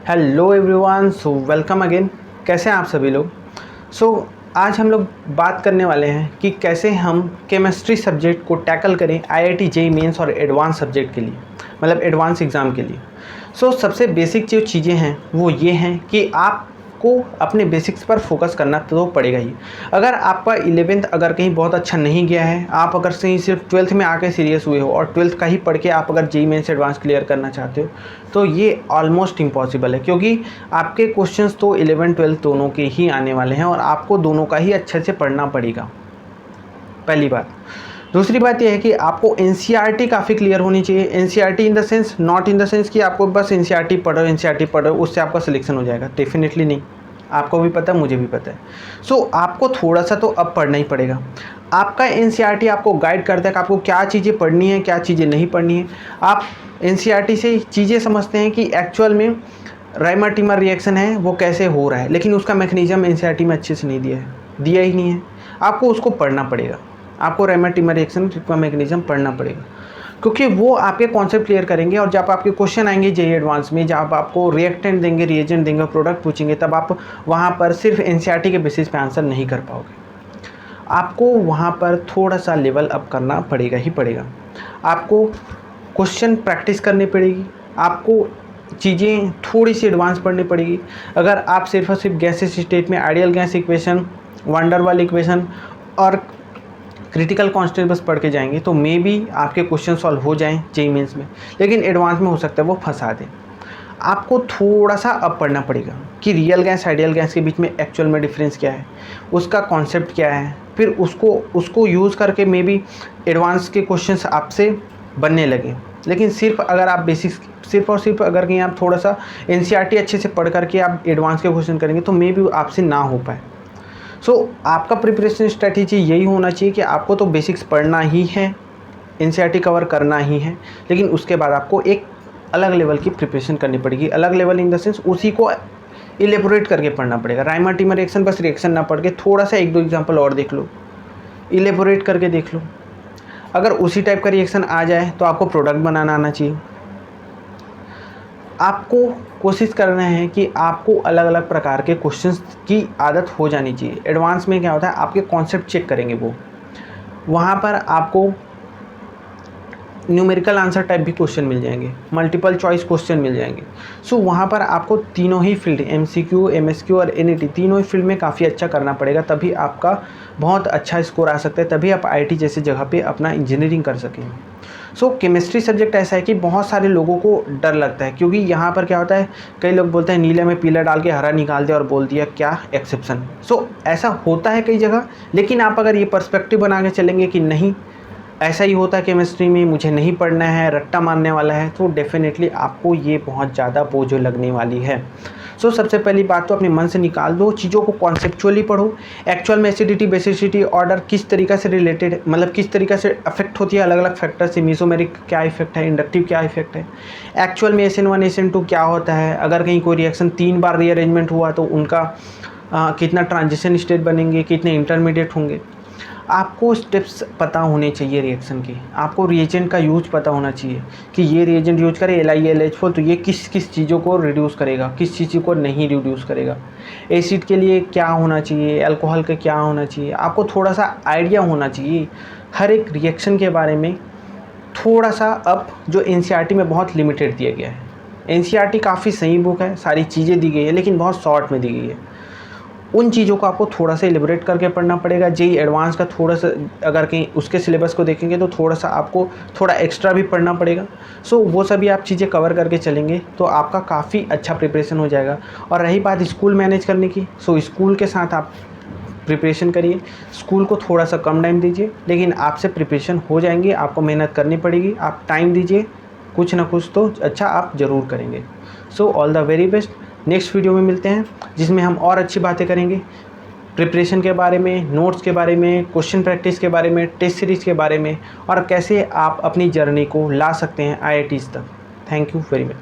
Hello everyone, so welcome again. कैसे हैं आप सभी लोग। आज हम लोग बात करने वाले हैं कि कैसे हम केमिस्ट्री सब्जेक्ट को टैकल करें आईआईटी जेईई मेंस और एडवांस सब्जेक्ट के लिए, मतलब एडवांस एग्ज़ाम के लिए। सबसे बेसिक जो चीज़ें हैं वो ये हैं कि आपको अपने बेसिक्स पर फोकस करना तो पड़ेगा ही। अगर आपका 11th अगर कहीं बहुत अच्छा नहीं गया है, आप अगर से सिर्फ 12th में आके सीरियस हुए हो और 12th का ही पढ़ के आप अगर जेईई मेंस एडवांस क्लियर करना चाहते हो तो ये ऑलमोस्ट इम्पॉसिबल है, क्योंकि आपके क्वेश्चंस तो 11 12 दोनों के ही आने वाले हैं और आपको दोनों का ही अच्छे से पढ़ना पड़ेगा, पहली बात। दूसरी बात यह है कि आपको एनसीईआरटी काफ़ी क्लियर होनी चाहिए। NCERT in the sense, not in the sense कि आपको बस एनसीईआरटी पढ़ो उससे आपका सिलेक्शन हो जाएगा, डेफिनेटली नहीं। आपको भी पता है, मुझे भी पता है। आपको थोड़ा सा तो अब पढ़ना ही पड़ेगा। आपका एनसीईआरटी आपको गाइड करता है कि आपको क्या चीज़ें पढ़नी है, क्या चीज़ें नहीं पढ़नी है। आप एनसीईआरटी से चीज़ें समझते हैं कि एक्चुअल में राइमर टीमर रिएक्शन है वो कैसे हो रहा है, लेकिन उसका मैकेनिज्म एनसीईआरटी में अच्छे से नहीं दिया ही नहीं है। आपको उसको पढ़ना पड़ेगा, आपको राइमर टीमर रिएक्शन का मैकेनिज्म पढ़ना पड़ेगा, क्योंकि वो आपके कॉन्सेप्ट क्लियर करेंगे। और जब आपके क्वेश्चन आएंगे जेईई एडवांस में, जब आपको रिएक्टेंट देंगे, रिएजेंट देंगे, प्रोडक्ट पूछेंगे, तब आप वहाँ पर सिर्फ एनसीईआरटी के बेसिस पे आंसर नहीं कर पाओगे। आपको वहाँ पर थोड़ा सा लेवल अप करना पड़ेगा ही पड़ेगा। आपको क्वेश्चन प्रैक्टिस करनी पड़ेगी, आपको चीज़ें थोड़ी सी एडवांस पढ़नी पड़ेगी। अगर आप सिर्फ और सिर्फ गैसेस स्टेट में ideal gas equation, van der वाल इक्वेशन और क्रिटिकल कांस्टेंट बस पढ़ के जाएंगे तो मे बी आपके क्वेश्चन सॉल्व हो जाएं जेईई मेंस में, लेकिन एडवांस में हो सकता है वो फंसा दें। आपको थोड़ा सा अब पढ़ना पड़ेगा कि रियल गैस आइडियल गैस के बीच में एक्चुअल में डिफरेंस क्या है, उसका कॉन्सेप्ट क्या है, फिर उसको यूज़ करके मे बी एडवांस के क्वेश्चंस आपसे बनने लगे। लेकिन सिर्फ अगर आप बेसिक्स सिर्फ और सिर्फ अगर कहीं आप थोड़ा सा एनसीईआरटी अच्छे से पढ़ करके आप एडवांस के क्वेश्चन करेंगे तो मे बी आपसे ना हो पाए। आपका प्रिपरेशन स्ट्रेटेजी यही होना चाहिए कि आपको तो बेसिक्स पढ़ना ही है, एनसीईआरटी कवर करना ही है, लेकिन उसके बाद आपको एक अलग लेवल की प्रिपरेशन करनी पड़ेगी। अलग लेवल इन द सेंस उसी को इलेबोरेट करके पढ़ना पड़ेगा। राइमर टीमर रिएक्शन बस रिएक्शन ना पढ़ के थोड़ा सा एक दो एग्जाम्पल और देख लो, इलेबोरेट करके देख लो। अगर उसी टाइप का रिएक्शन आ जाए तो आपको प्रोडक्ट बनाना आना चाहिए। आपको कोशिश करना है कि आपको अलग अलग प्रकार के क्वेश्चंस की आदत हो जानी चाहिए। एडवांस में क्या होता है, आपके कॉन्सेप्ट चेक करेंगे वो, वहाँ पर आपको न्यूमेरिकल आंसर टाइप भी क्वेश्चन मिल जाएंगे, मल्टीपल चॉइस क्वेश्चन मिल जाएंगे। वहाँ पर आपको तीनों ही फील्ड एमसीक्यू, एमएसक्यू और एनईटी तीनों ही फील्ड में काफ़ी अच्छा करना पड़ेगा, तभी आपका बहुत अच्छा स्कोर आ सकता है, तभी आप आईआईटी जैसी जगह पे अपना इंजीनियरिंग कर सकेंगे। केमिस्ट्री सब्जेक्ट ऐसा है कि बहुत सारे लोगों को डर लगता है, क्योंकि यहाँ पर क्या होता है, कई लोग बोलते हैं नीले में पीला डाल के हरा निकाल दिया और बोल दिया क्या एक्सेप्शन। ऐसा होता है कई जगह, लेकिन आप अगर ये पर्सपेक्टिव बना के चलेंगे कि नहीं ऐसा ही होता है केमिस्ट्री में, मुझे नहीं पढ़ना है, रट्टा मारने वाला है, तो डेफिनेटली आपको ये बहुत ज़्यादा बोझ लगने वाली है। सबसे पहली बात तो अपने मन से निकाल दो, चीज़ों को कॉन्सेप्चुअली पढ़ो। एक्चुअल में एसिडिटी बेसिसिटी ऑर्डर किस तरीक़े से रिलेटेड, मतलब किस तरीक़े से अफेक्ट होती है अलग अलग फैक्टर से, मीसोमेरिक क्या इफेक्ट है, इंडक्टिव क्या इफेक्ट है, एक्चुअल में SN1 SN2 क्या होता है, अगर कहीं कोई रिएक्शन 3 बार रीअरेंजमेंट हुआ तो उनका कितना ट्रांजिशन स्टेट बनेंगे, कितने इंटरमीडिएट होंगे। आपको स्टेप्स पता होने चाहिए रिएक्शन के, आपको रिएजेंट का यूज पता होना चाहिए कि ये रिएजेंट यूज करें LiLH4 तो ये किस किस चीज़ों को रिड्यूस करेगा, किस चीज़ को नहीं रिड्यूस करेगा, एसिड के लिए क्या होना चाहिए, अल्कोहल का क्या होना चाहिए। आपको थोड़ा सा आइडिया होना चाहिए हर एक रिएक्शन के बारे में, थोड़ा सा अब जो एनसीईआरटी में बहुत लिमिटेड दिया गया है। एनसीईआरटी काफ़ी सही बुक है, सारी चीज़ें दी गई है, लेकिन बहुत शॉर्ट में दी गई है। उन चीज़ों को आपको थोड़ा सा एलिबरेट करके पढ़ना पड़ेगा। जेईई एडवांस का थोड़ा सा अगर कहीं उसके सिलेबस को देखेंगे तो थोड़ा सा आपको थोड़ा एक्स्ट्रा भी पढ़ना पड़ेगा। वो सभी आप चीज़ें कवर करके चलेंगे तो आपका काफ़ी अच्छा प्रिपरेशन हो जाएगा। और रही बात स्कूल मैनेज करने की, स्कूल के साथ आप प्रिपरेशन करिए, स्कूल को थोड़ा सा कम टाइम दीजिए, लेकिन आपसे प्रिपरेशन हो जाएंगी। आपको मेहनत करनी पड़ेगी, आप टाइम दीजिए, कुछ ना कुछ तो अच्छा आप ज़रूर करेंगे। All the very best. Next video में मिलते हैं जिसमें हम और अच्छी बातें करेंगे, प्रिपरेशन के बारे में, नोट्स के बारे में, क्वेश्चन प्रैक्टिस के बारे में, टेस्ट सीरीज़ के बारे में, और कैसे आप अपनी जर्नी को ला सकते हैं आईआईटीज़ तक। Thank you very much.